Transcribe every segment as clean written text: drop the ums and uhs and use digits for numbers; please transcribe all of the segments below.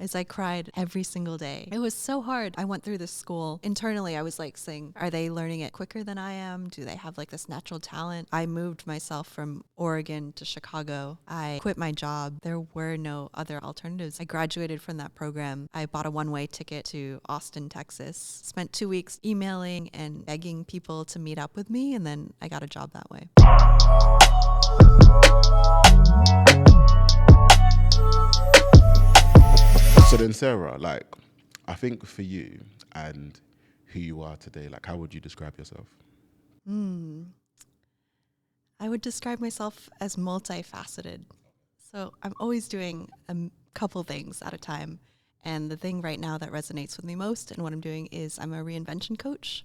is I cried every single day. It was so hard. I went through this school. Internally, I was like saying, are they learning it quicker than I am? Do they have like this natural talent? I moved myself from Oregon to Chicago. I quit my job. There were no other alternatives. I graduated from that program. I bought a one-way ticket to Austin, Texas. Spent 2 weeks emailing and begging people to meet up with me, and then I got a job that way. So then, Sarah, like, I think for you and who you are today, like, how would you describe yourself? I would describe myself as multifaceted. So I'm always doing a couple things at a time. And the thing right now that resonates with me most and what I'm doing is I'm a reinvention coach.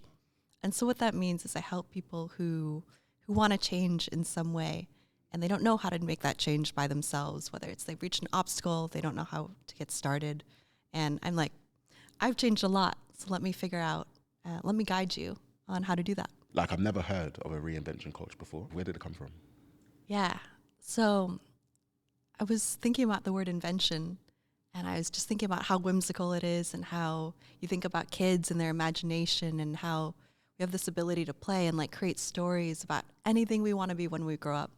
And so what that means is I help people who want to change in some way, and they don't know how to make that change by themselves, whether it's they've reached an obstacle, they don't know how to get started. And I'm like, I've changed a lot, so let me figure out, let me guide you on how to do that. Like, I've never heard of a reinvention coach before. Where did it come from? Yeah. So I was thinking about the word invention, and I was just thinking about how whimsical it is and how you think about kids and their imagination and how we have this ability to play and like create stories about anything we want to be when we grow up.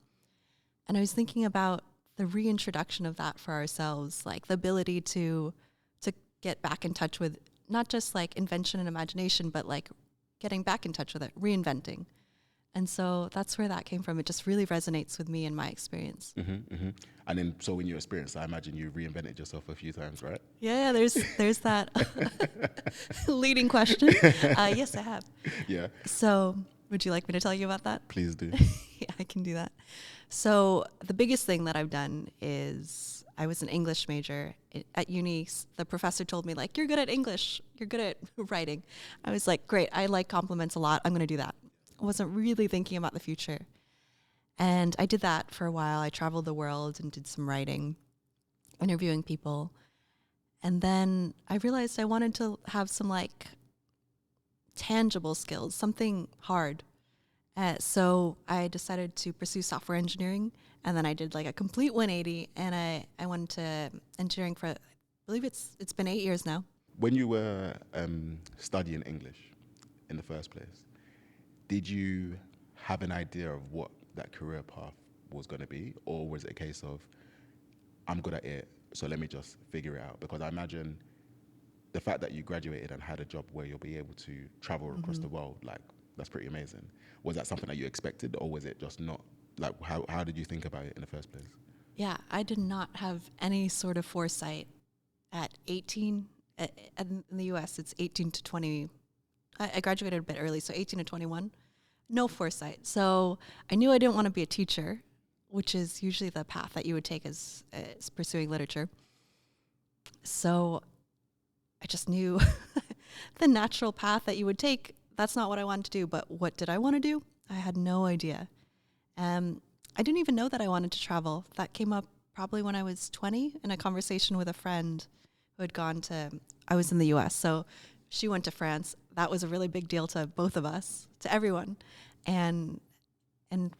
And I was thinking about the reintroduction of that for ourselves, like the ability to get back in touch with not just like invention and imagination, but like getting back in touch with it, reinventing. And so that's where that came from. It just really resonates with me and my experience. And then, so in your experience, I imagine you reinvented yourself a few times, right? Yeah, there's that leading question. Yes, I have. Yeah. So would you like me to tell you about that? Please do. Yeah, I can do that. So the biggest thing that I've done is I was an English major at uni. The professor told me, like, you're good at English, you're good at writing. I was like, great, I like compliments a lot, I'm going to do that. I wasn't really thinking about the future. And I did that for a while. I traveled the world and did some writing, interviewing people. And then I realized I wanted to have some like tangible skills, something hard. So I decided to pursue software engineering, and then I did like a complete 180, and I went to engineering for, I believe it's been 8 years now. When you were studying English in the first place, did you have an idea of what that career path was going to be, or was it a case of, I'm good at it, so let me just figure it out? Because I imagine the fact that you graduated and had a job where you'll be able to travel across the world, like, that's pretty amazing. Was that something that you expected, or was it just not? Like, how did you think about it in the first place? Yeah, I did not have any sort of foresight at 18. In the US, it's 18 to 20. I graduated a bit early, so 18 to 21. No foresight. So I knew I didn't want to be a teacher, which is usually the path that you would take as pursuing literature. So I just knew the natural path that you would take. That's not what I wanted to do, but what did I want to do? I had no idea. I didn't even know that I wanted to travel. That came up probably when I was 20 in a conversation with a friend who had I was in the US, so she went to France. That was a really big deal to both of us, to everyone. And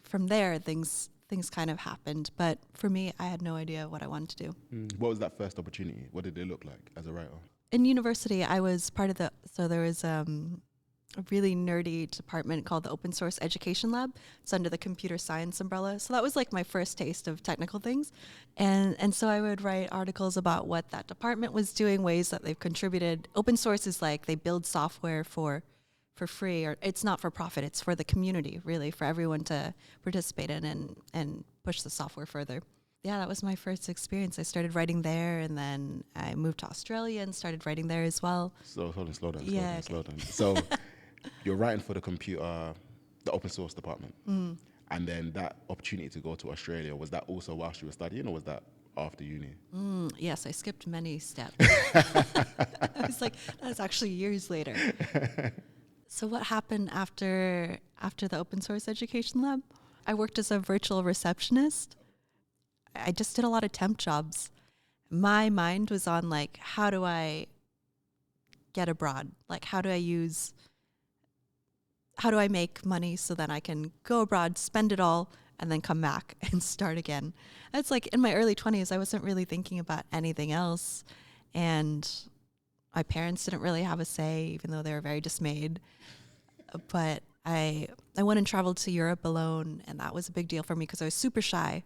from there, things kind of happened. But for me, I had no idea what I wanted to do. What was that first opportunity? What did it look like as a writer? In university, I was part of so there was a really nerdy department called the Open Source Education Lab. It's under the computer science umbrella. So that was like my first taste of technical things. And so I would write articles about what that department was doing, ways that they've contributed. Open source is like they build software for free, or it's not for profit, it's for the community, really, for everyone to participate in and push the software further. Yeah, that was my first experience. I started writing there, and then I moved to Australia and started writing there as well. So slow down. Okay. So you're writing for the open source department. And then that opportunity to go to Australia, was that also whilst you were studying, or was that after uni? Yes, I skipped many steps. I was like, that's actually years later. So what happened after the Open Source Education Lab? I worked as a virtual receptionist. I just did a lot of temp jobs. My mind was on like, how do I get abroad? Like, how do I make money so that I can go abroad, spend it all, and then come back and start again? It's like in my early 20s, I wasn't really thinking about anything else. And my parents didn't really have a say, even though they were very dismayed. But I went and traveled to Europe alone, and that was a big deal for me because I was super shy.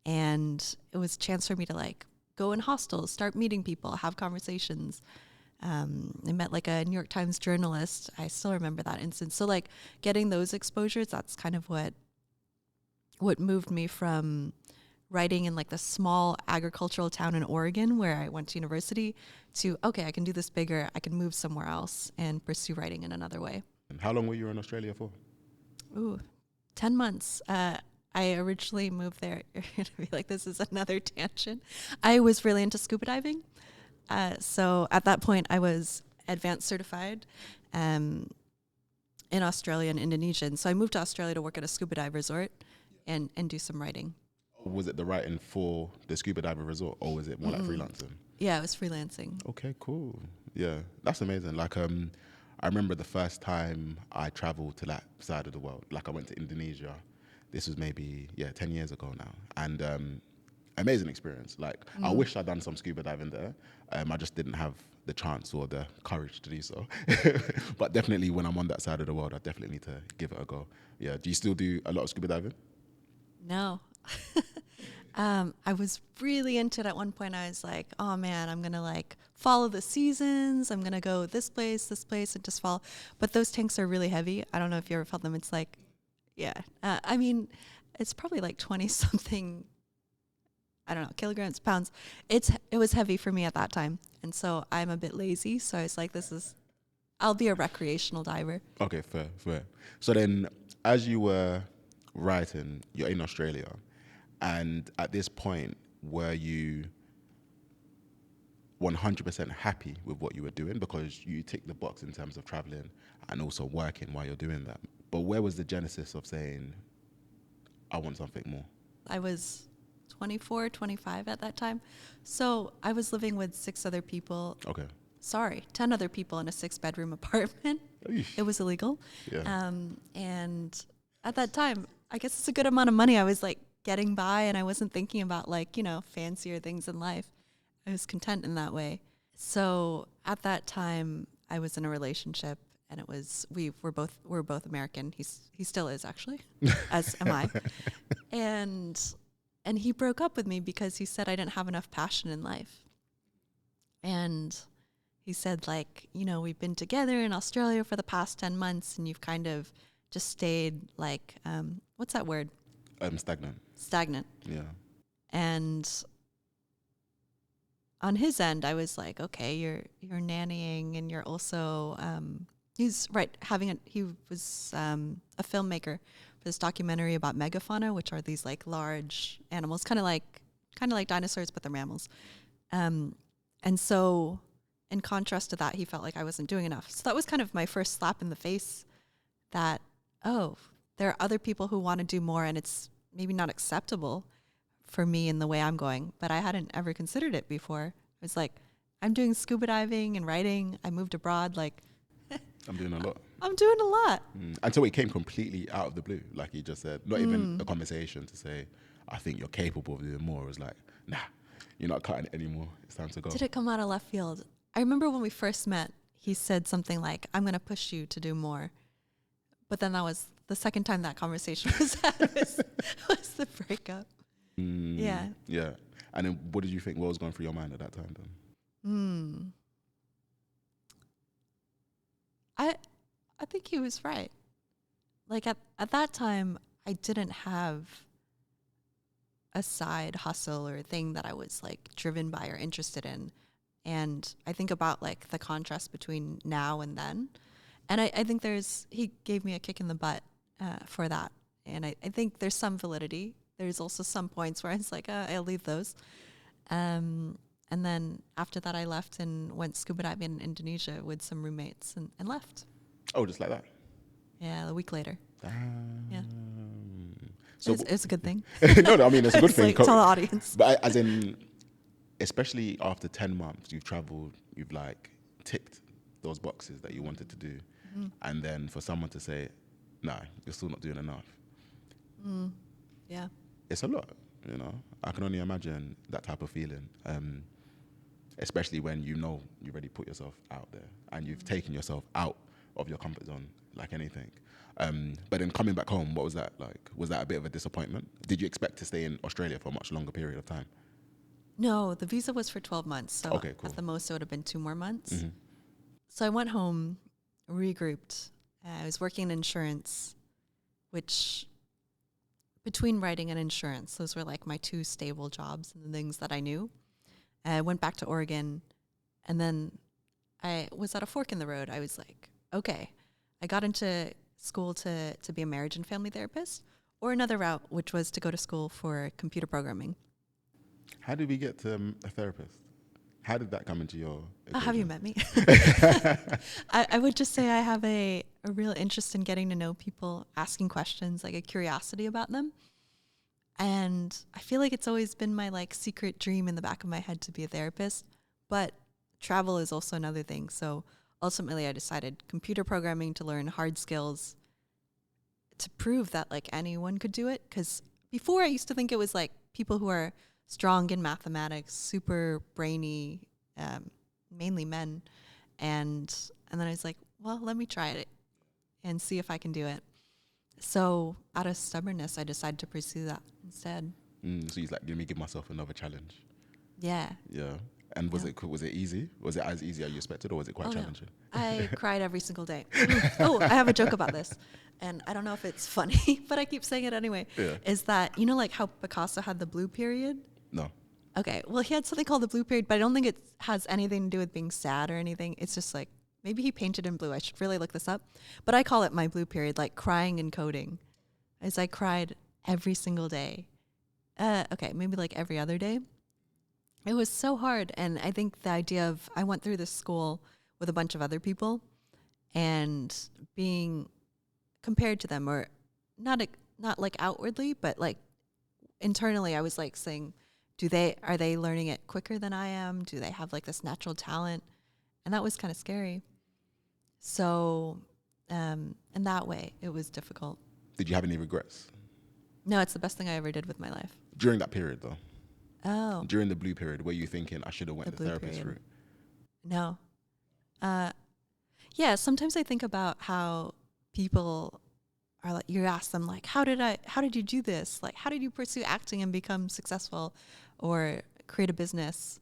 And it was a chance for me to like go in hostels, start meeting people, have conversations. I met like a New York Times journalist. I still remember that instance. So like getting those exposures, that's kind of what moved me from writing in like the small agricultural town in Oregon where I went to university to, okay, I can do this bigger. I can move somewhere else and pursue writing in another way. And how long were you in Australia for? Ooh, 10 months. I originally moved there. You're going to be like, this is another tangent. I was really into scuba diving. So at that point, I was advanced certified in Australia and Indonesia. And so I moved to Australia to work at a scuba dive resort and do some writing. Was it the writing for the scuba diver resort, or was it more like freelancing? Yeah, it was freelancing. Okay, cool. Yeah, that's amazing. Like, I remember the first time I traveled to that side of the world. Like, I went to Indonesia. This was maybe 10 years ago now, and amazing experience. Like, I wish I'd done some scuba diving there. I just didn't have the chance or the courage to do so. But definitely, when I'm on that side of the world, I definitely need to give it a go. Yeah. Do you still do a lot of scuba diving? No. I was really into it at one point. I was like, oh man, I'm going to like follow the seasons. I'm going to go this place, and just follow. But those tanks are really heavy. I don't know if you ever felt them. It's like, yeah. I mean, it's probably like 20 something, I don't know, kilograms, pounds. It was heavy for me at that time. And so I'm a bit lazy. So I was like, I'll be a recreational diver. Okay, fair. So then, as you were writing, you're in Australia, and at this point, were you 100% happy with what you were doing? Because you ticked the box in terms of traveling and also working while you're doing that. But where was the genesis of saying, I want something more? I was 24, 25 at that time. So I was living with 6 other people. Okay. 10 other people in a 6-bedroom apartment. Eesh. It was illegal. Yeah. And at that time, I guess it's a good amount of money. I was like getting by and I wasn't thinking about like, fancier things in life. I was content in that way. So at that time I was in a relationship and it was, we're both American. He still is actually, as am I. And he broke up with me because he said I didn't have enough passion in life. And he said like, we've been together in Australia for the past 10 months and you've kind of just stayed like, what's that word? Stagnant. Yeah. And on his end, I was like, okay, you're nannying and you're also, he was a filmmaker for this documentary about megafauna, which are these like large animals, kind of like dinosaurs, but they're mammals. And so in contrast to that, he felt like I wasn't doing enough. So that was kind of my first slap in the face that, oh, there are other people who want to do more and it's maybe not acceptable for me in the way I'm going, but I hadn't ever considered it before. I was like, I'm doing scuba diving and writing. I moved abroad. Like, I'm doing a lot. I'm doing a lot. And so it came completely out of the blue. Like you just said, not even a conversation to say, I think you're capable of doing more. It was like, nah, you're not cutting it anymore. It's time to go. Did it come out of left field? I remember when we first met, he said something like, I'm going to push you to do more. But then that was the second time that conversation was had was the breakup. Yeah. Yeah. And then what did you think? What was going through your mind at that time then? I think he was right. Like at that time, I didn't have a side hustle or a thing that I was like driven by or interested in. And I think about like the contrast between now and then. And I think he gave me a kick in the butt for that. And I think there's some validity. There's also some points where I was like, I'll leave those. And then after that, I left and went scuba diving in Indonesia with some roommates and left. Oh, just like that? Yeah, a week later. Yeah. So it's a good thing. No, I mean, it's a good thing. Like, tell the audience. But as in, especially after 10 months, you've traveled, you've like ticked those boxes that you wanted to do. And then for someone to say, nah, you're still not doing enough. Yeah. It's a lot, I can only imagine that type of feeling. especially when you know you've already put yourself out there and you've taken yourself out of your comfort zone, like anything. But then coming back home, what was that like? Was that a bit of a disappointment? Did you expect to stay in Australia for a much longer period of time? No, the visa was for 12 months. So Okay, cool. at the most, it would have been 2 more months. Mm-hmm. So I went home, regrouped. I was working in insurance, which between writing and insurance, those were like my 2 stable jobs and the things that I knew. I went back to Oregon, and then I was at a fork in the road. I was like, okay, I got into school to be a marriage and family therapist, or another route, which was to go to school for computer programming. How did we get to a therapist? How did that come into your equation? Have you met me? I would just say I have a real interest in getting to know people, asking questions, like a curiosity about them. And I feel like it's always been my like secret dream in the back of my head to be a therapist, but travel is also another thing. So ultimately I decided computer programming to learn hard skills to prove that like anyone could do it. Because before I used to think it was like people who are strong in mathematics, super brainy, mainly men. And then I was like, well, let me try it and see if I can do it. So out of stubbornness, I decided to pursue that instead. So he's like, let me give myself another challenge. Yeah. Yeah. And was it easy? Was it as easy as you expected, or was it quite challenging? No. I cried every single day. Oh, I have a joke about this. And I don't know if it's funny, but I keep saying it anyway. Yeah. Is that, you know, like how Picasso had the blue period? No. Okay. Well, he had something called the blue period, but I don't think it has anything to do with being sad or anything. It's just like, maybe he painted in blue. I should really look this up. But I call it my blue period, like crying and coding. As I cried every single day. Okay, maybe like every other day. It was so hard. And I think the idea of, I went through this school with a bunch of other people and being compared to them, or not like outwardly, but like internally, I was like saying, are they learning it quicker than I am? Do they have like this natural talent? And that was kind of scary. So, in that way, it was difficult. Did you have any regrets? No, it's the best thing I ever did with my life. During that period, though? Oh. During the blue period, were you thinking, I should have went the therapist route? No. Yeah, sometimes I think about how people are like, you ask them like, how did you do this? Like, how did you pursue acting and become successful or create a business?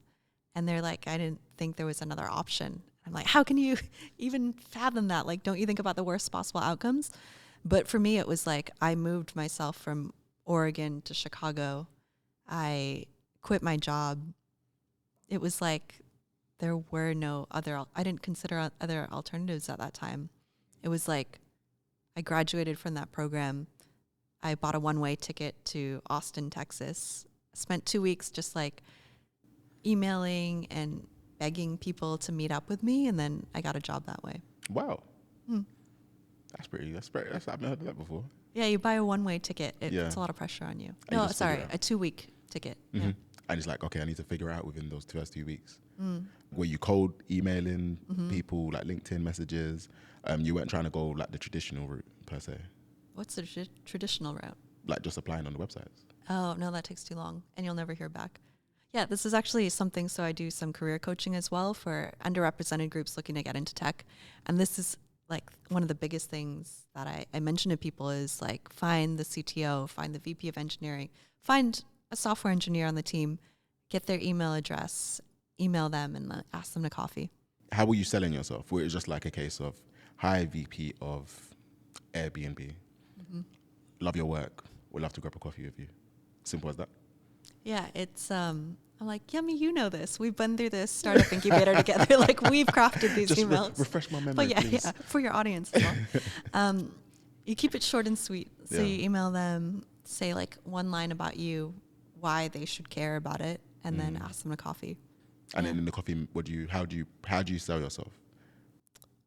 And they're like, I didn't think there was another option. I'm like, how can you even fathom that? Like, don't you think about the worst possible outcomes? But for me, it was like, I moved myself from Oregon to Chicago. I quit my job. It was like, there were no other, I didn't consider other alternatives at that time. It was like, I graduated from that program. I bought a one-way ticket to Austin, Texas. Spent 2 weeks just like emailing and begging people to meet up with me, and then I got a job that way. Wow. That's pretty, I haven't heard of that before. Yeah, you buy a one-way ticket. It's a lot of pressure on you. And No, you sorry, a 2-week ticket. Mm-hmm. Yeah. And it's like, okay, I need to figure out within those first 2 weeks. Were you cold emailing people, like LinkedIn messages? You weren't trying to go like the traditional route per se? What's the traditional route? Like just applying on the websites? Oh, no, that takes too long, and you'll never hear back. Yeah, this is actually something, so I do some career coaching as well for underrepresented groups looking to get into tech. And this is like one of the biggest things that I mention to people is like, find the CTO, find the VP of engineering, find a software engineer on the team, get their email address, email them, and ask them to coffee. How were you selling yourself? Were it just like a case of, hi, VP of Airbnb, love your work, would love to grab a coffee with you? Simple as that? Yeah, it's, I'm like, Yummy, you know this. We've been through this startup incubator together. Like, we've crafted these emails. Refresh my memory, but yeah, please. yeah, for your audience as well. You keep it short and sweet. So you email them, say like one line about you, why they should care about it, and then ask them to coffee. And then in the coffee, how do you sell yourself?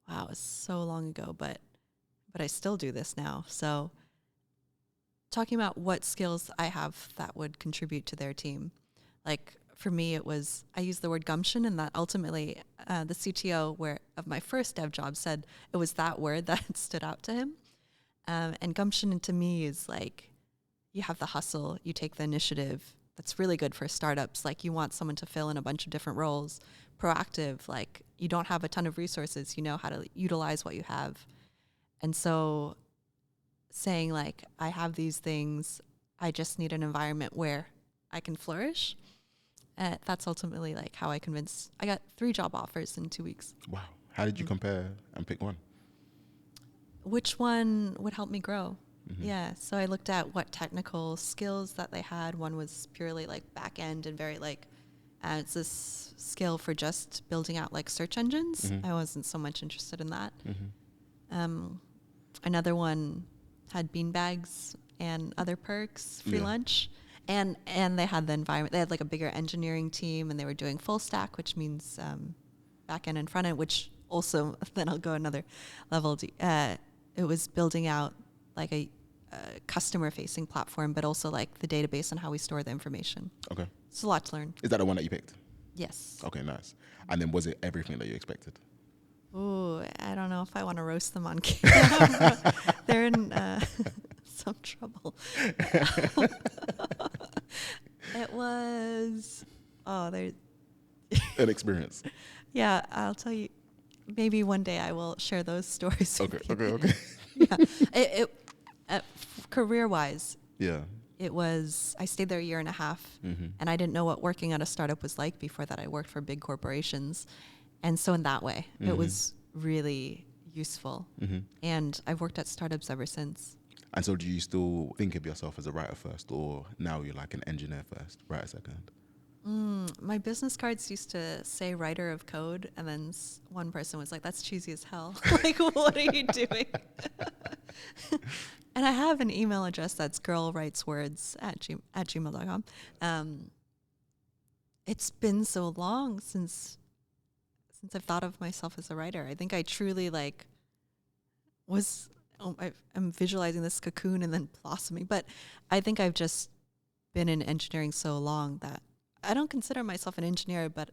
Wow, it was so long ago, but I still do this now. So talking about what skills I have that would contribute to their team. Like for me, I used the word gumption, and that ultimately the CTO of my first dev job said it was that word that stood out to him. And gumption to me is like, you have the hustle, you take the initiative, that's really good for startups. Like you want someone to fill in a bunch of different roles, proactive, like you don't have a ton of resources, you know how to utilize what you have. And so saying like, I have these things, I just need an environment where I can flourish. That's ultimately like how I got 3 job offers in 2 weeks. Wow. How did you compare and pick one? Which one would help me grow? Yeah. So I looked at what technical skills that they had. One was purely like back end and very like, it's this skill for just building out like search engines. I wasn't so much interested in that. Another one had beanbags and other perks, free lunch. And they had the environment. They had like a bigger engineering team, and they were doing full stack, which means back end and front end. Which also, then I'll go another level. It was building out like a customer facing platform, but also like the database and how we store the information. Okay. It's a lot to learn. Is that the one that you picked? Yes. Okay, nice. And then was it everything that you expected? Ooh, I don't know if I want to roast them on camera. They're in some trouble. It was, there's An experience. Yeah, I'll tell you. Maybe one day I will share those stories. Okay. Yeah, career-wise, Yeah. it was. I stayed there a year and a half, and I didn't know what working at a startup was like. Before that, I worked for big corporations, and so in that way, it was really useful. And I've worked at startups ever since. And so do you still think of yourself as a writer first, or now you're like an engineer first, writer second? My business cards used to say writer of code, and then one person was like, that's cheesy as hell. Like, what are you doing? And I have an email address that's girlwriteswords@gmail.com. It's been so long since I've thought of myself as a writer. I think I truly like I'm visualizing this cocoon and then blossoming, but I think I've just been in engineering so long that I don't consider myself an engineer, but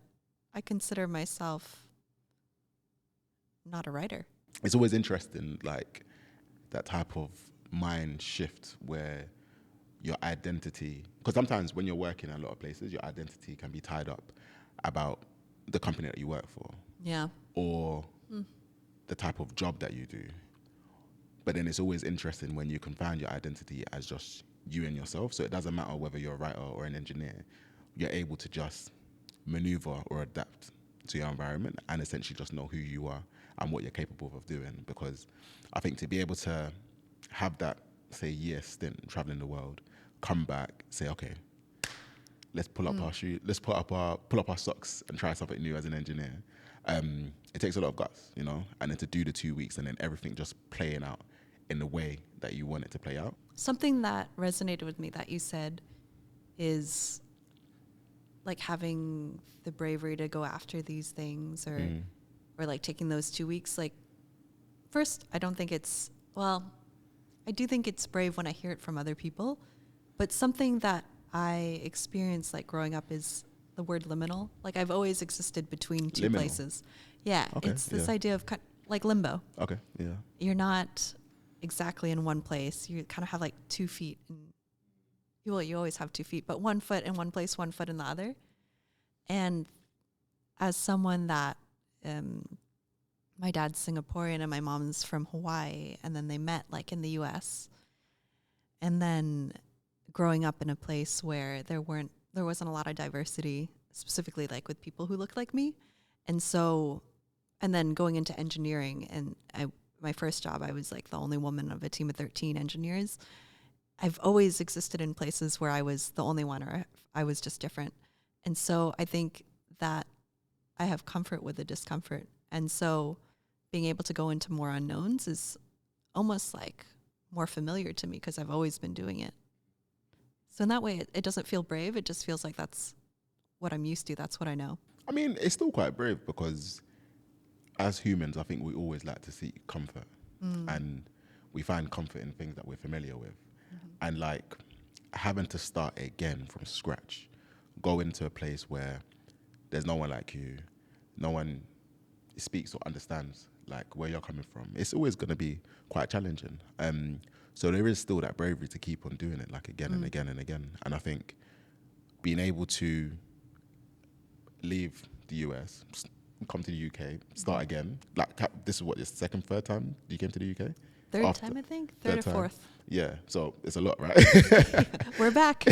I consider myself not a writer. It's always interesting, like that type of mind shift where your identity, because sometimes when you're working in a lot of places, your identity can be tied up about the company that you work for. Yeah. Or the type of job that you do. But then it's always interesting when you can find your identity as just you and yourself. So it doesn't matter whether you're a writer or an engineer. You're able to just maneuver or adapt to your environment and essentially just know who you are and what you're capable of doing. Because I think to be able to have that, say, year stint traveling the world, come back, say, okay, let's pull up our shoe, let's pull up our socks and try something new as an engineer. It takes a lot of guts, you know, and then to do the 2 weeks and then everything just playing out in the way that you want it to play out. Something that resonated with me that you said is like having the bravery to go after these things or like taking those 2 weeks. Like, first, I don't think it's, well, I do think it's brave when I hear it from other people, but something that I experienced like growing up is the word liminal. Like I've always existed between two places. Yeah, okay, it's this idea of like limbo. Okay, yeah. You're not exactly in one place. You kind of have like 2 feet. You always have 2 feet, but 1 foot in one place, 1 foot in the other. And as someone that, my dad's Singaporean and my mom's from Hawaii, and then they met like in the US. And then growing up in a place where there wasn't a lot of diversity, specifically like with people who looked like me. And so, and then going into engineering, and my first job, I was like the only woman of a team of 13 engineers. I've always existed in places where I was the only one or I was just different. And so I think that I have comfort with the discomfort. And so being able to go into more unknowns is almost like more familiar to me because I've always been doing it. So in that way, it doesn't feel brave. It just feels like that's what I'm used to. That's what I know. I mean, it's still quite brave because as humans, I think we always like to seek comfort. And we find comfort in things that we're familiar with. And like having to start again from scratch, go into a place where there's no one like you, no one speaks or understands like where you're coming from. It's always going to be quite challenging. So there is still that bravery to keep on doing it like again and again and again. And I think being able to leave the US, come to the UK, start again. Like this is what, your second, third time you came to the UK? Third time, I think. Third or time. fourth. Yeah, so it's a lot, right? We're back.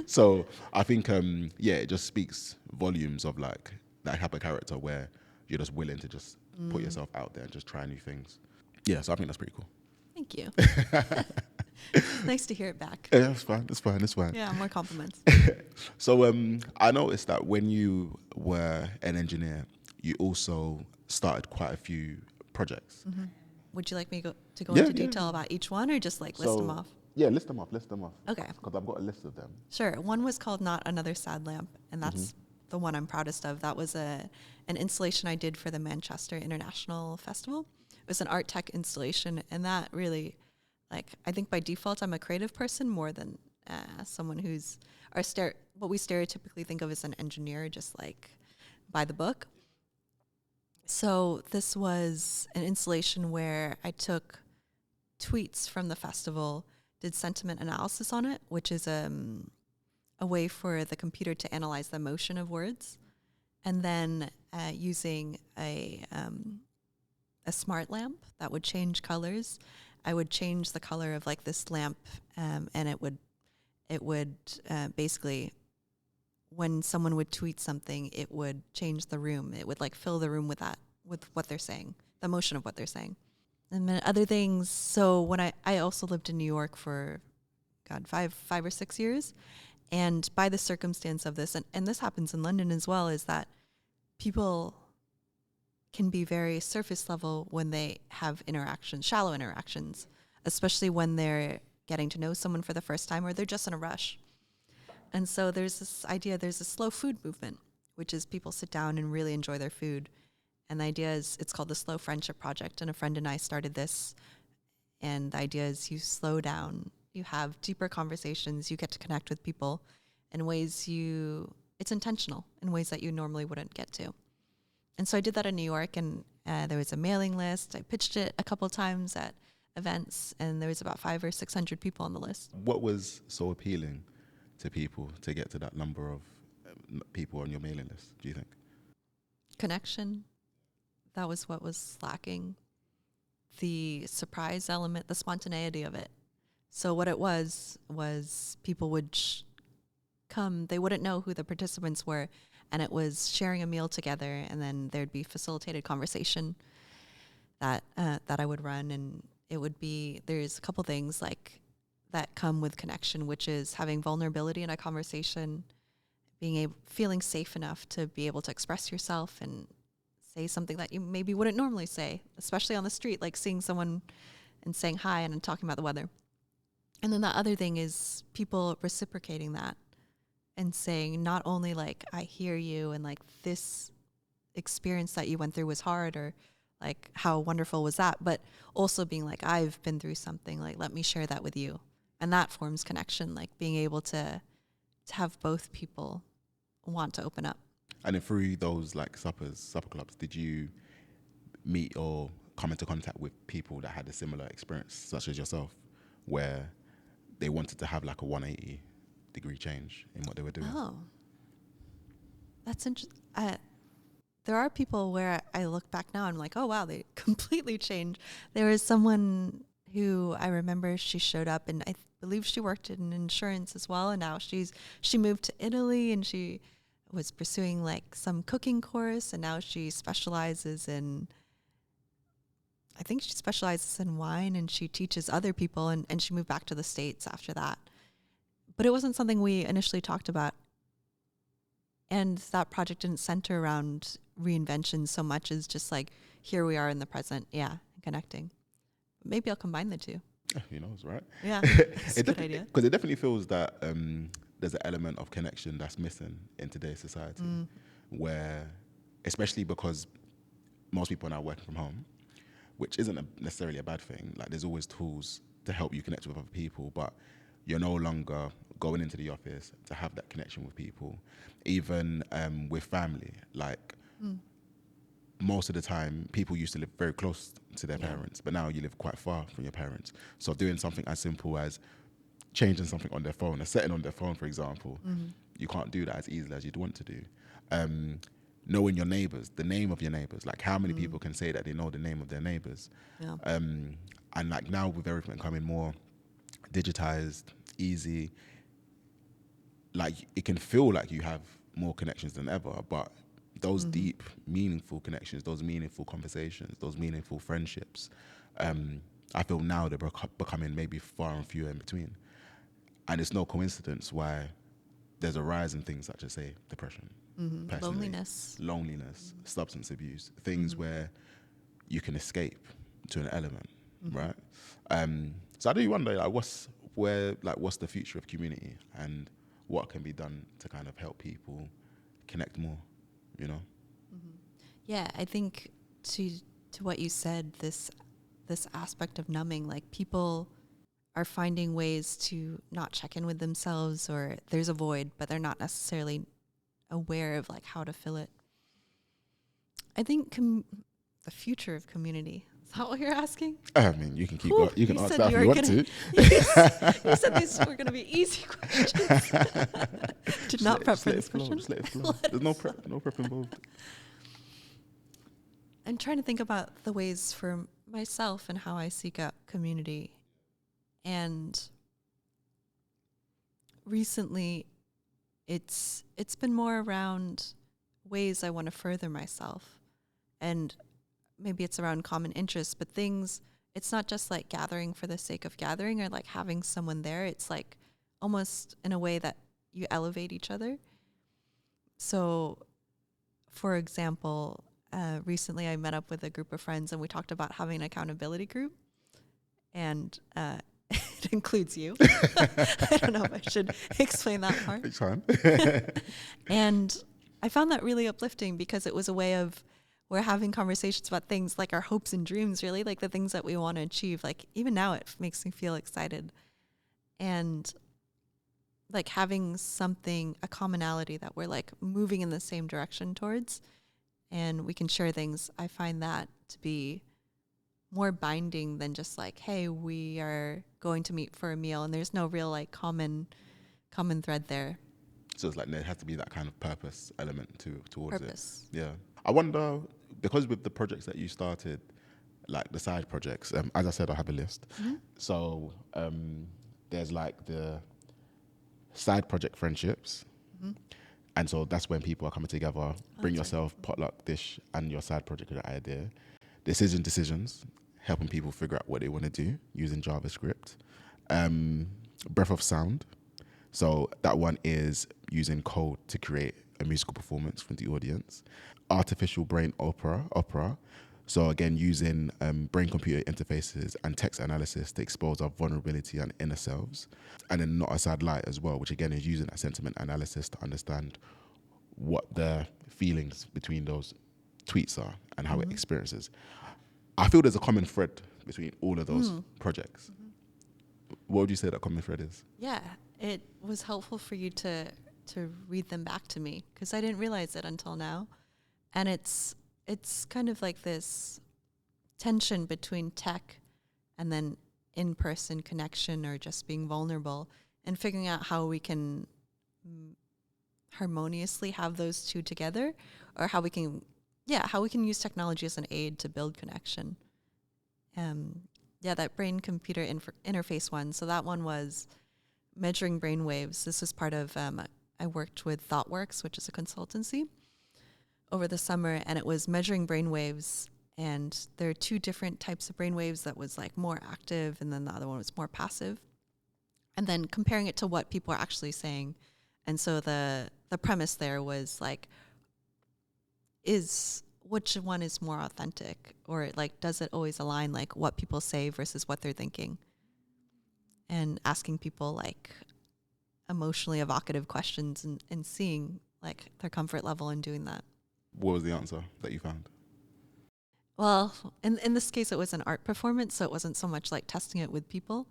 So I think, it just speaks volumes of like that type of character where you're just willing to just put yourself out there and just try new things. Yeah, so I think that's pretty cool. Thank you. Nice to hear it back. Yeah, it's fine. It's fine. It's fine. Yeah, more compliments. So I noticed that when you were an engineer, you also started quite a few projects. Mm-hmm. Would you like me to go into detail Yeah. about each one, or just like list them off? Yeah, list them off. Okay. Because I've got a list of them. Sure. One was called Not Another Sad Lamp, and that's the one I'm proudest of. That was an installation I did for the Manchester International Festival. It was an art tech installation, and that really, like, I think by default I'm a creative person more than someone who's what we stereotypically think of as an engineer, just like by the book. So this was an installation where I took tweets from the festival, did sentiment analysis on it, which is a way for the computer to analyze the motion of words, and then using a smart lamp that would change colors. I would change the color of like this lamp, and it would basically, when someone would tweet something, it would change the room. It would like fill the room with what they're saying, the motion of what they're saying. And then other things. So when I also lived in New York for, five or 6 years. And by the circumstance of this, and this happens in London as well, is that people can be very surface level when they have interactions, shallow interactions, especially when they're getting to know someone for the first time or they're just in a rush. And so there's this idea, there's a slow food movement, which is people sit down and really enjoy their food. And the idea is, it's called the Slow Friendship Project. And a friend and I started this. And the idea is you slow down, you have deeper conversations, you get to connect with people in ways it's intentional, in ways that you normally wouldn't get to. And so I did that in New York, and there was a mailing list. I pitched it a couple times at events, and there was about 500 or 600 people on the list. What was so appealing to people to get to that number of people on your mailing list, do you think? Connection. That was what was lacking. The surprise element, the spontaneity of it. So what it was people would come, they wouldn't know who the participants were, and it was sharing a meal together, and then there'd be facilitated conversation that I would run, and it would be, there's a couple things like that come with connection, which is having vulnerability in a conversation, feeling safe enough to be able to express yourself and say something that you maybe wouldn't normally say, especially on the street, like seeing someone and saying hi and talking about the weather. And then the other thing is people reciprocating that and saying not only like, I hear you and like this experience that you went through was hard, or like how wonderful was that, but also being like, I've been through something, like let me share that with you. And that forms connection, like being able to have both people want to open up. And then through those like supper clubs, did you meet or come into contact with people that had a similar experience, such as yourself, where they wanted to have like a 180-degree change in what they were doing? Oh, that's interesting. There are people where I look back now and I'm like, oh, wow, they completely changed. There was someone who I remember, she showed up, and I believe she worked in insurance as well. And now she moved to Italy, and she was pursuing like some cooking course, and now she specializes in, I think she specializes in wine, and she teaches other people, and she moved back to the States after that. But it wasn't something we initially talked about. And that project didn't center around reinvention so much as just like, here we are in the present, connecting. Maybe I'll combine the two. Who knows, right? Yeah, it's a good idea. Because it definitely feels that there's an element of connection that's missing in today's society, where, especially because most people are now working from home, which isn't necessarily a bad thing. Like, there's always tools to help you connect with other people, but you're no longer going into the office to have that connection with people. Even with family, like most of the time, people used to live very close to their parents, but now you live quite far from your parents. So doing something as simple as changing something on their phone, a setting on their phone, for example, you can't do that as easily as you'd want to do. Knowing your neighbors, the name of your neighbors, like how many people can say that they know the name of their neighbors? Yeah. And like now with everything becoming more digitized, easy, like it can feel like you have more connections than ever, but those deep, meaningful connections, those meaningful conversations, those meaningful friendships, I feel now they're becoming maybe far and few in between. And it's no coincidence why there's a rise in things such as, say, depression, loneliness, substance abuse, things where you can escape to an element, right? So I do wonder, like, what's the future of community and what can be done to kind of help people connect more, you know? Yeah, I think to what you said, this aspect of numbing, like people are finding ways to not check in with themselves, or there's a void, but they're not necessarily aware of like how to fill it. I think the future of community. Is that what you're asking? I mean, you can keep going. You can ask that if you want to. You said these were going to be easy questions. Did not prep for this question. Just let it flow. There's no prep involved. I'm trying to think about the ways for myself and how I seek out community. And recently, it's been more around ways I want to further myself. And maybe it's around common interests, but it's not just like gathering for the sake of gathering or like having someone there. It's like almost in a way that you elevate each other. So, for example, recently I met up with a group of friends and we talked about having an accountability group. And it includes you. I don't know if I should explain that part. It's fine. And I found that really uplifting because it was a way of, we're having conversations about things like our hopes and dreams, really, like the things that we want to achieve. Like even now it makes me feel excited. And like having a commonality that we're like moving in the same direction towards, and we can share things. I find that to be more binding than just like, hey, we are going to meet for a meal, and there's no real like common thread there. So it's like there has to be that kind of purpose element towards Purpose. it. Yeah. I wonder, because with the projects that you started, like the side projects, as I said, I have a list. So there's like the side project friendships. And so that's when people are coming together, bring yourself, potluck dish, and your side project idea. Decisions, helping people figure out what they want to do using JavaScript. Breath of sound. So that one is using code to create a musical performance from the audience. Artificial brain opera. So again, using brain-computer interfaces and text analysis to expose our vulnerability and inner selves. And then Not a Sad Light as well, which again is using that sentiment analysis to understand what the feelings between those tweets are and how it experiences. I feel there's a common thread between all of those projects. What would you say that common thread is? Yeah, it was helpful for you to read them back to me because I didn't realize it until now. And it's kind of like this tension between tech and then in-person connection or just being vulnerable and figuring out how we can harmoniously have those two together, or how we can use technology as an aid to build connection. That brain-computer interface one. So that one was measuring brain waves. This was part of, I worked with ThoughtWorks, which is a consultancy, over the summer, and it was measuring brain waves. And there are two different types of brain waves that was like more active, and then the other one was more passive. And then comparing it to what people are actually saying. And so the premise there was like, which one is more authentic, or like does it always align like what people say versus what they're thinking, and asking people like emotionally evocative questions and seeing like their comfort level in doing that. What was the answer that you found? Well, in this case it was an art performance, so it wasn't so much like testing it with people,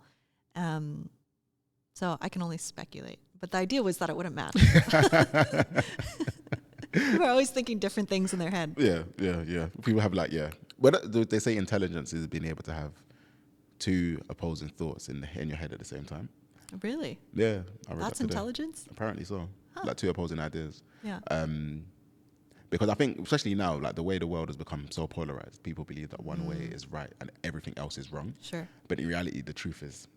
so I can only speculate, but the idea was that it wouldn't matter. People are always thinking different things in their head. Yeah. People have like, Well, they say intelligence is being able to have two opposing thoughts in your head at the same time. Really? Yeah, I read That's that today. intelligence? Apparently so. Huh. Like two opposing ideas. Yeah. Because I think, especially now, like the way the world has become so polarized, people believe that one way is right and everything else is wrong. Sure. But in reality, the truth is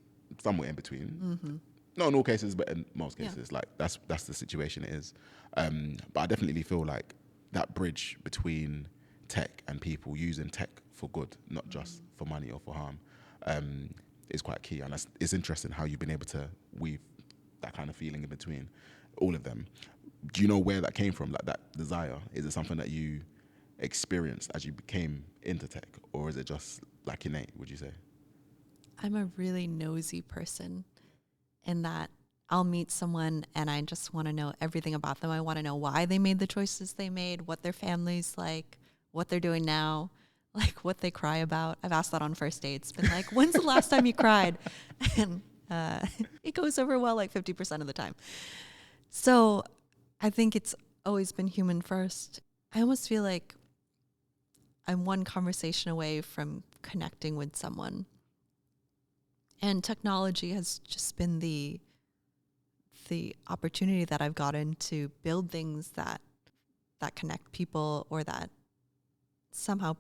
somewhere in between. Mm-hmm. Not in all cases, but in most Yeah. cases, like that's the situation it is. But I definitely feel like that bridge between tech and people using tech for good, not just for money or for harm, is quite key. And it's interesting how you've been able to weave that kind of feeling in between all of them. Do you know where that came from, like that desire? Is it something that you experienced as you became into tech, or is it just like innate, would you say? I'm a really nosy person in that I'll meet someone and I just want to know everything about them. I want to know why they made the choices they made, what their family's like, what they're doing now, like what they cry about. I've asked that on first dates. Been like, when's the last time you cried? And it goes over well like 50% of the time. So I think it's always been human first. I almost feel like I'm one conversation away from connecting with someone. And technology has just been the opportunity that I've gotten to build things that connect people, or that somehow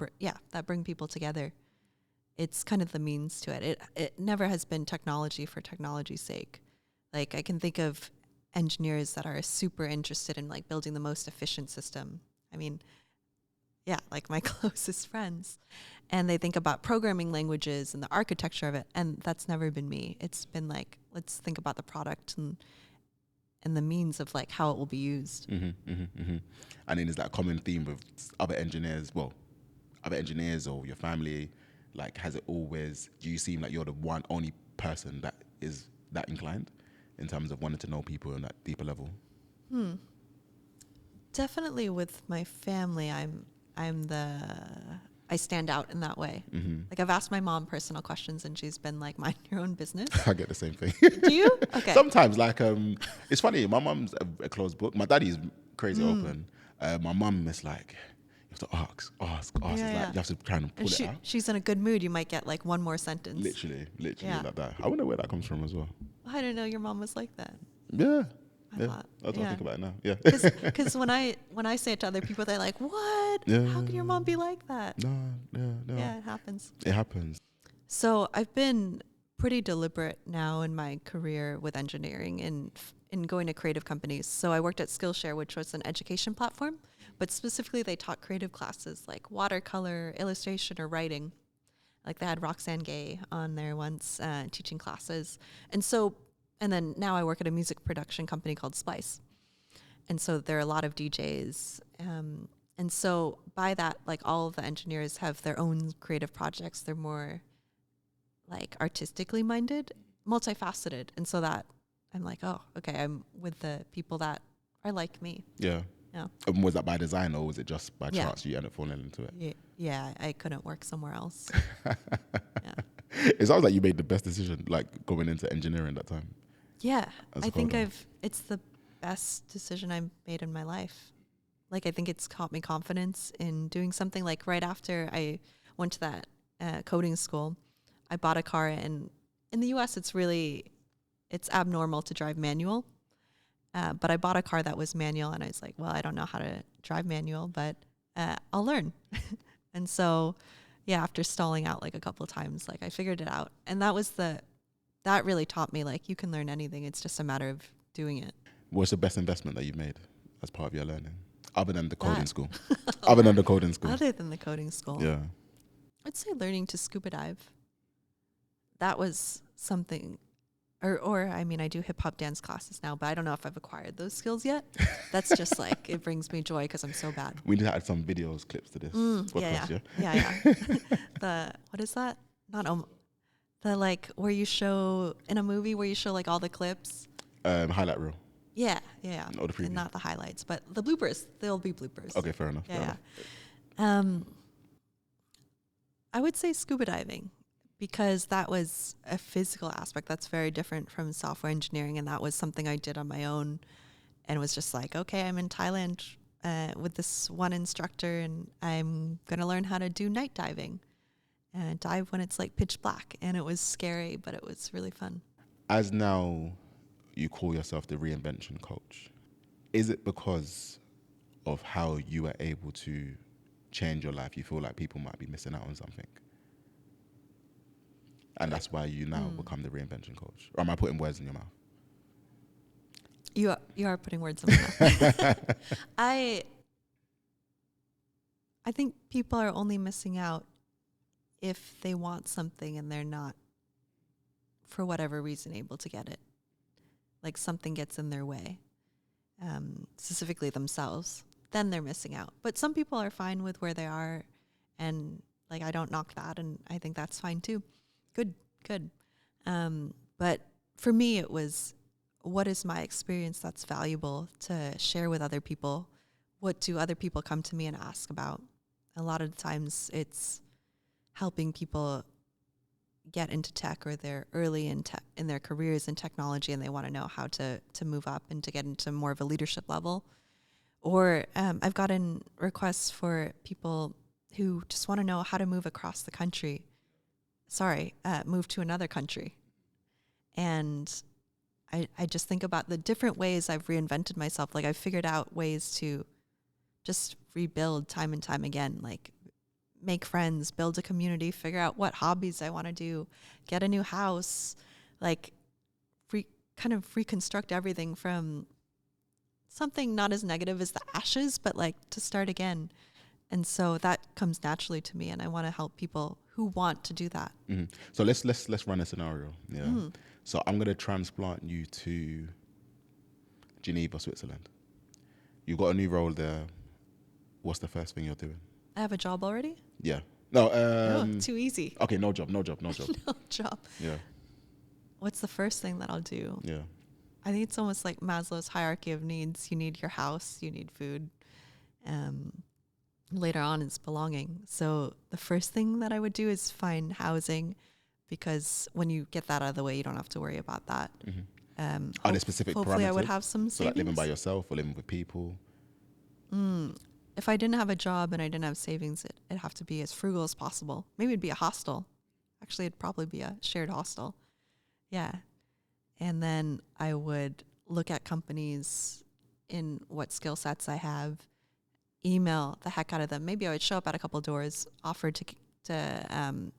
that bring people together. It's kind of the means to it. It never has been technology for technology's sake. Like I can think of engineers that are super interested in like building the most efficient system. I mean, yeah, like my closest friends. And they think about programming languages and the architecture of it. And that's never been me. It's been like, let's think about the product and the means of like how it will be used. Mm-hmm, mm-hmm, mm-hmm. And then is that a common theme with other engineers or your family? Like, do you seem like you're the only person that is that inclined in terms of wanting to know people on that deeper level? Definitely with my family, I stand out in that way. Mm-hmm. Like I've asked my mom personal questions and she's been like, mind your own business. I get the same thing. Do you? Okay. Sometimes, like, it's funny. My mum's a closed book. My daddy's crazy open. My mum is like, you have to ask. Yeah, It's like you have to try and pull it out. She's in a good mood. You might get like one more sentence. Literally Yeah. like that. I wonder where that comes from as well. I didn't know your mom was like that. Yeah. I thought, That's what I think about it now. Yeah. Because when I say it to other people, they're like, "What? Yeah. How can your mom be like that?" No. Yeah, it happens. It happens. So I've been pretty deliberate now in my career with engineering and in going to creative companies. So I worked at Skillshare, which was an education platform, but specifically they taught creative classes like watercolor, illustration, or writing. Like they had Roxanne Gay on there once teaching classes. And then now I work at a music production company called Splice. And so there are a lot of DJs. And so by that, like all of the engineers have their own creative projects. They're more like artistically minded, multifaceted. And so that I'm like, oh, okay, I'm with the people that are like me. Yeah. Yeah. Was that by design or was it just by Yeah. chance you ended up falling into it? Yeah, I couldn't work somewhere else. Yeah. It sounds like you made the best decision, like going into engineering that time. Yeah, As I a think coder. it's the best decision I've made in my life. Like, I think it's taught me confidence in doing something. Like right after I went to that coding school, I bought a car, and in the US, it's abnormal to drive manual. But I bought a car that was manual, and I was like, well, I don't know how to drive manual, but I'll learn. And so, yeah, after stalling out like a couple of times, like I figured it out. And that really taught me, like, you can learn anything. It's just a matter of doing it. What's the best investment that you've made as part of your learning? Other than the coding That. school. Other than the coding school. Other than the coding school. Yeah. I'd say learning to scuba dive. That was something, or I mean, I do hip hop dance classes now, but I don't know if I've acquired those skills yet. That's just like, it brings me joy because I'm so bad. We need to add some videos, clips to this podcast, Yeah. What is that? The like where you show in a movie where you show like all the clips. Highlight reel. Yeah. Or the preview. And not the highlights, but the bloopers. There'll be bloopers. Okay, fair enough. Yeah. I would say scuba diving, because that was a physical aspect that's very different from software engineering, and that was something I did on my own, and was just like, okay, I'm in Thailand with this one instructor, and I'm gonna learn how to do night diving and dive when it's like pitch black, and it was scary, but it was really fun. as now you call yourself the reinvention coach, is it because of how you are able to change your life? You feel like people might be missing out on something, and that's why you now become the reinvention coach? Or am I putting words in your mouth? You are putting words in my mouth. I think people are only missing out if they want something and they're not, for whatever reason, able to get it. Like something gets in their way, specifically themselves, then they're missing out. But some people are fine with where they are, and like I don't knock that, and I think that's fine too. Good. But for me, it was, what is my experience that's valuable to share with other people? What do other people come to me and ask about? A lot of the times it's helping people get into tech, or they're early in their careers in technology and they want to know how to move up and to get into more of a leadership level. Or I've gotten requests for people who just want to know how to move across the country. Move to another country. And I just think about the different ways I've reinvented myself. Like I've figured out ways to just rebuild time and time again, like make friends, build a community, figure out what hobbies I want to do, get a new house, like kind of reconstruct everything from something not as negative as the ashes, but like to start again. And so that comes naturally to me, and I want to help people who want to do that. Mm-hmm. So let's run a scenario. Yeah. So I'm gonna transplant you to Geneva, Switzerland. You got a new role there. What's the first thing you're doing? I have a job already? Yeah. No. Too easy. Okay. No job. No job. Yeah. What's the first thing that I'll do? Yeah. I think it's almost like Maslow's hierarchy of needs. You need your house, you need food. Later on is belonging. So the first thing that I would do is find housing, because when you get that out of the way, you don't have to worry about that. Mm-hmm. Are there specific hopefully parameters? I would have some savings. So like living by yourself or living with people? If I didn't have a job and I didn't have savings, it'd have to be as frugal as possible. Maybe it'd be a hostel. Actually, it'd probably be a shared hostel. Yeah. And then I would look at companies in what skill sets I have, email the heck out of them. Maybe I would show up at a couple doors, offer to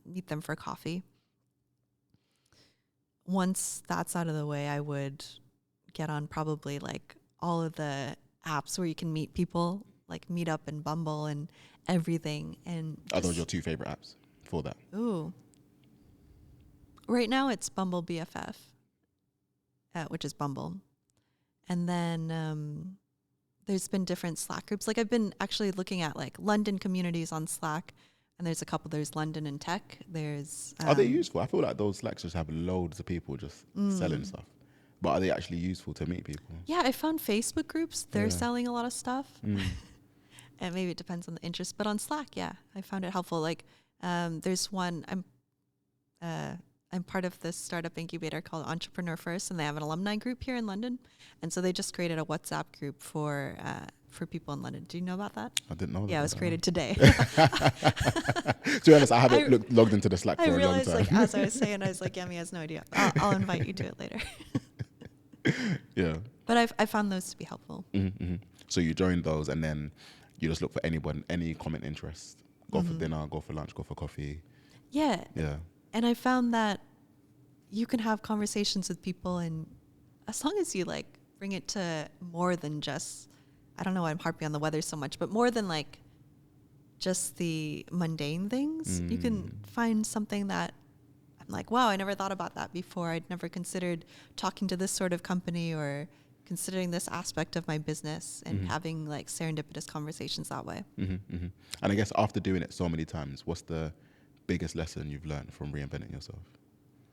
meet them for coffee. Once that's out of the way, I would get on probably like all of the apps where you can meet people, like Meetup and Bumble and everything. And Are those your two favorite apps for that? Ooh. Right now it's Bumble BFF, which is Bumble. And then there's been different Slack groups. Like I've been actually looking at like London communities on Slack, and there's a couple. There's London and Tech. There's Are they useful? I feel like those Slacks just have loads of people just selling stuff. But are they actually useful to meet people? Yeah, I found Facebook groups. They're selling a lot of stuff. And maybe it depends on the interest. But on Slack, yeah, I found it helpful. Like there's one, I'm part of this startup incubator called Entrepreneur First, and they have an alumni group here in London. And so they just created a WhatsApp group for people in London. Do you know about that? I didn't know that. Yeah, it was created today. To be honest, I haven't logged into the Slack for a long time. I realized, like, as I was saying, I was like, Yemi has no idea. I'll invite you to it later. Yeah. But I found those to be helpful. Mm-hmm. So you join those, and then you just look for anyone, any common interest. Go for dinner, go for lunch, go for coffee. Yeah. Yeah. And I found that you can have conversations with people, and as long as you like bring it to more than just, I don't know why I'm harping on the weather so much, but more than like just the mundane things, you can find something that I'm like, wow, I never thought about that before. I'd never considered talking to this sort of company or considering this aspect of my business, and having like serendipitous conversations that way. And I guess after doing it so many times, what's the biggest lesson you've learned from reinventing yourself?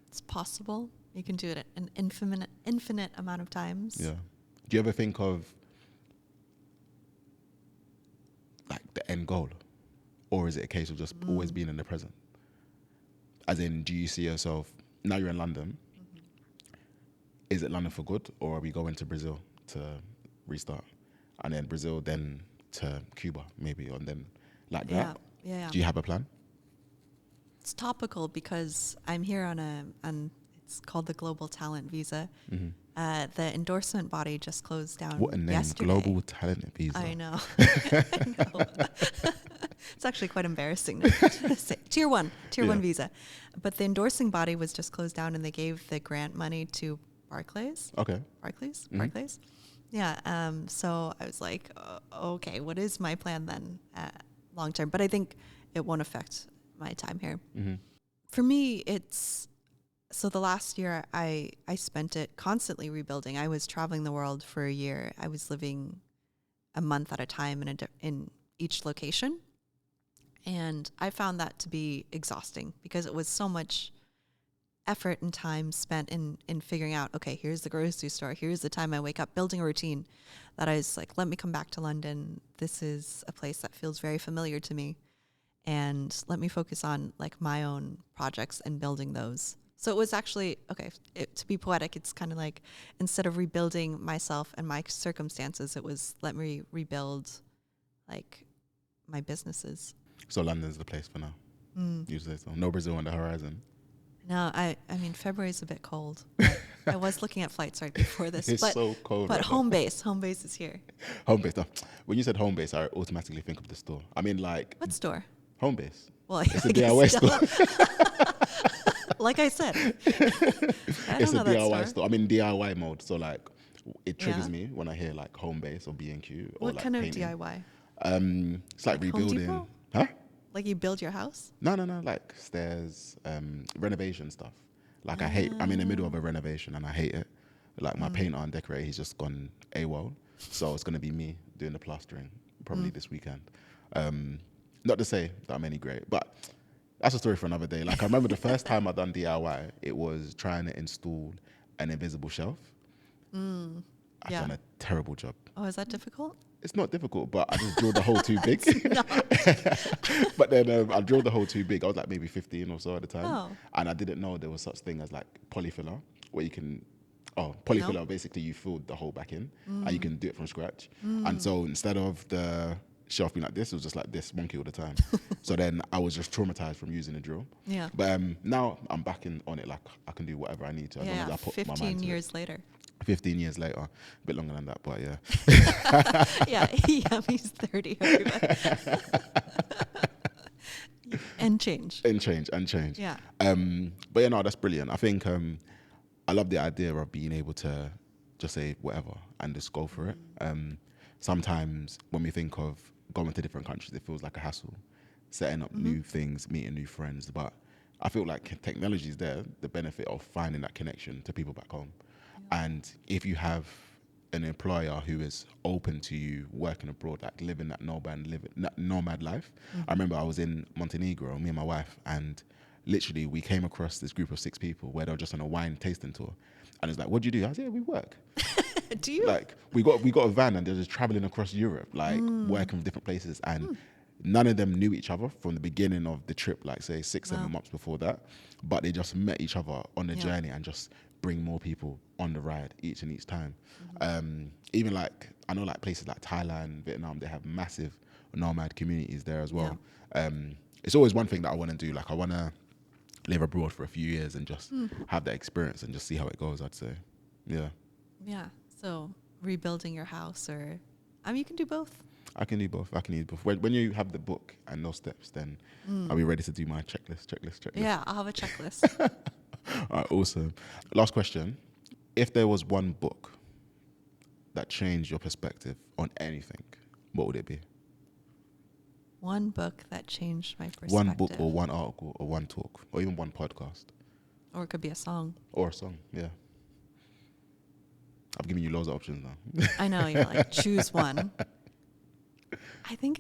It's possible. You can do it an infinite amount of times. Yeah. Do you ever think of like the end goal, or is it a case of just always being in the present? As in, do you see yourself, now you're in London, is it London for good, or are we going to Brazil to restart, and then Brazil, then to Cuba maybe, and then like that? Yeah. Do you have a plan? It's topical because I'm here on It's called the Global Talent Visa. The endorsement body just closed down What a name, yesterday. Global Talent Visa. I know. I know. It's actually quite embarrassing to say. Tier one visa. But the endorsing body was just closed down, and they gave the grant money to Barclays. Okay. Barclays. Yeah. So I was like, okay, what is my plan then long term? But I think it won't affect my time here. For me, so the last year I spent it constantly rebuilding. I was traveling the world for a year. I was living a month at a time in each location. And I found that to be exhausting because it was so much effort and time spent in figuring out, okay, here's the grocery store. Here's the time I wake up, building a routine that I was like, let me come back to London. This is a place that feels very familiar to me. And let me focus on like my own projects and building those. So it was actually, okay, to be poetic, it's kind of like instead of rebuilding myself and my circumstances, it was let me rebuild like my businesses. So London's the place for now. You say so. No Brazil on the horizon. No, I mean, February's a bit cold. I was looking at flights right before this. It's but, so cold. But home base is here. Home base. No. When you said home base, I automatically think of the store. I mean, like. What store? Home base. Well, it's a DIY store. Like I said. It's a DIY store. I'm in DIY mode. So, like, it triggers me when I hear, like, home base or B&Q. Or what like kind of painting. DIY? It's like rebuilding. Huh? Like you build your house? No. Like stairs, renovation stuff. Like I'm in the middle of a renovation and I hate it. Like my painter and decorator, he's just gone AWOL. So it's going to be me doing the plastering probably this weekend. Not to say that I'm any great, but that's a story for another day. Like I remember the first time I done DIY, it was trying to install an invisible shelf. I've done a terrible job. Oh, is that difficult? It's not difficult, but I just drilled the hole too big. But then I drilled the hole too big. I was like maybe 15 or so at the time. Oh. And I didn't know there was such thing as like polyfiller, where you can, polyfiller, basically you fill the hole back in and you can do it from scratch. And so instead of the shelf being like this, it was just like this wonky all the time. So then I was just traumatized from using a drill. Yeah. But now I'm back on it, like I can do whatever I need to as long as I put 15 my mind to years it. later. 15 years later, a bit longer than that, but yeah. Yeah, he's 30, everybody. And change. Yeah. But yeah, no, that's brilliant. I think I love the idea of being able to just say whatever and just go for it. Sometimes when we think of going to different countries, it feels like a hassle, setting up new things, meeting new friends. But I feel like technology is there, the benefit of finding that connection to people back home. And if you have an employer who is open to you working abroad, like living that nomad life. I remember I was in Montenegro, me and my wife, and literally we came across this group of 6 people where they were just on a wine tasting tour. And it's like, what do you do? I was like, yeah, we work. Do you? Like, we got a van and they're just traveling across Europe, like working with different places. And none of them knew each other from the beginning of the trip, like say 6-7 months before that. But they just met each other on the journey and just bring more people on the ride each time. Even like, I know like places like Thailand, Vietnam, they have massive nomad communities there as well. It's always one thing that I want to do. Like I want to live abroad for a few years and just have that experience and just see how it goes, I'd say. Yeah. So rebuilding your house or, you can do both. I can do both. When you have the book and those steps, then I'll be ready to do my checklist. Yeah, I'll have a checklist. All right, awesome. Last question. If there was one book that changed your perspective on anything, what would it be? One book that changed my perspective. One book or one article or one talk or even one podcast. Or it could be a song. Or a song, yeah. I've given you loads of options now. I know, you're like, choose one. I think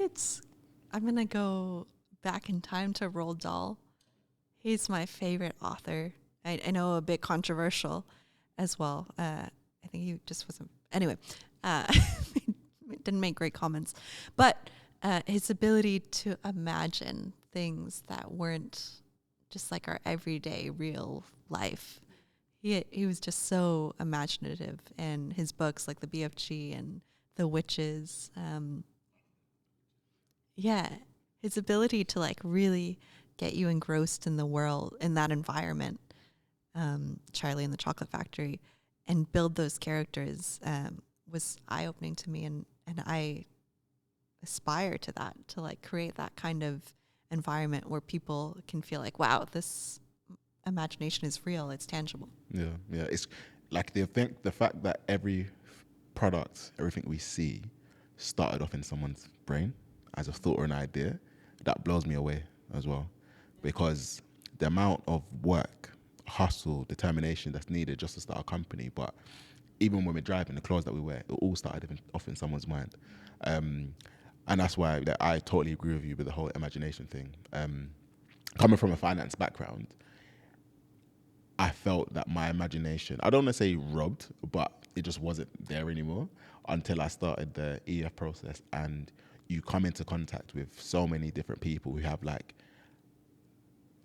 I'm going to go back in time to Roald Dahl. He's my favorite author. I know a bit controversial as well. I think he just wasn't, anyway, didn't make great comments. But his ability to imagine things that weren't just like our everyday real life. He was just so imaginative, and his books like The BFG and The Witches, his ability to like really get you engrossed in the world, in that environment, Charlie and the Chocolate Factory, and build those characters was eye-opening to me, and I aspire to that, to like create that kind of environment where people can feel like, wow, this imagination is real, it's tangible. Yeah. It's like the fact that every product, everything we see, started off in someone's brain as a thought or an idea, that blows me away as well, because the amount of work, hustle, determination that's needed just to start a company. But even when we're driving, the clothes that we wear, it all started off in someone's mind. And that's why I totally agree with you with the whole imagination thing. Coming from a finance background, I felt that my imagination, I don't want to say robbed, but it just wasn't there anymore until I started the EF process, and you come into contact with so many different people who have like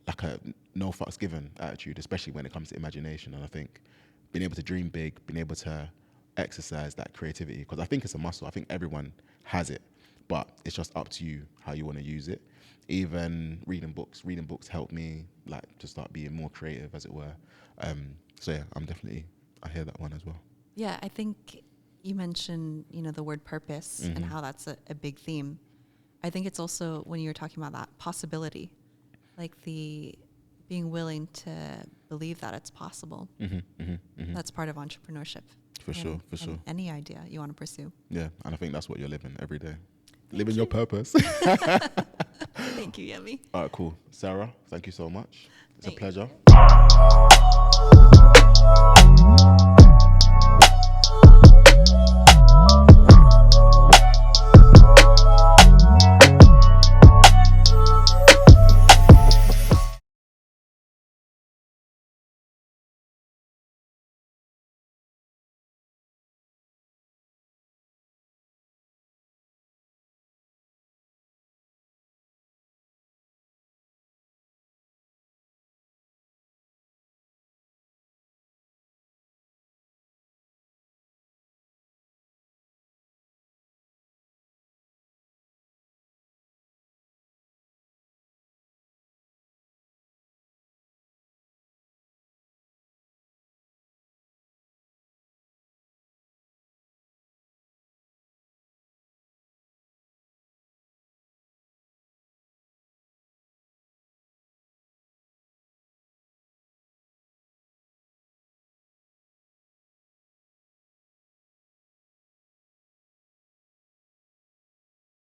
a no fucks given attitude, especially when it comes to imagination. And I think being able to dream big, being able to exercise that creativity, because I think it's a muscle. I think everyone has it, but it's just up to you how you want to use it. Even reading books helped me like to start being more creative, as it were. So yeah, I hear that one as well. Yeah, I think you mentioned, the word purpose and how that's a big theme. I think it's also, when you're talking about that possibility, like the being willing to believe that it's possible. That's part of entrepreneurship. For sure. Any idea you want to pursue. Yeah, and I think that's what you're living every day. Living your purpose. Thank you, Yemi. All right, cool. Sarah, thank you so much. It's a pleasure.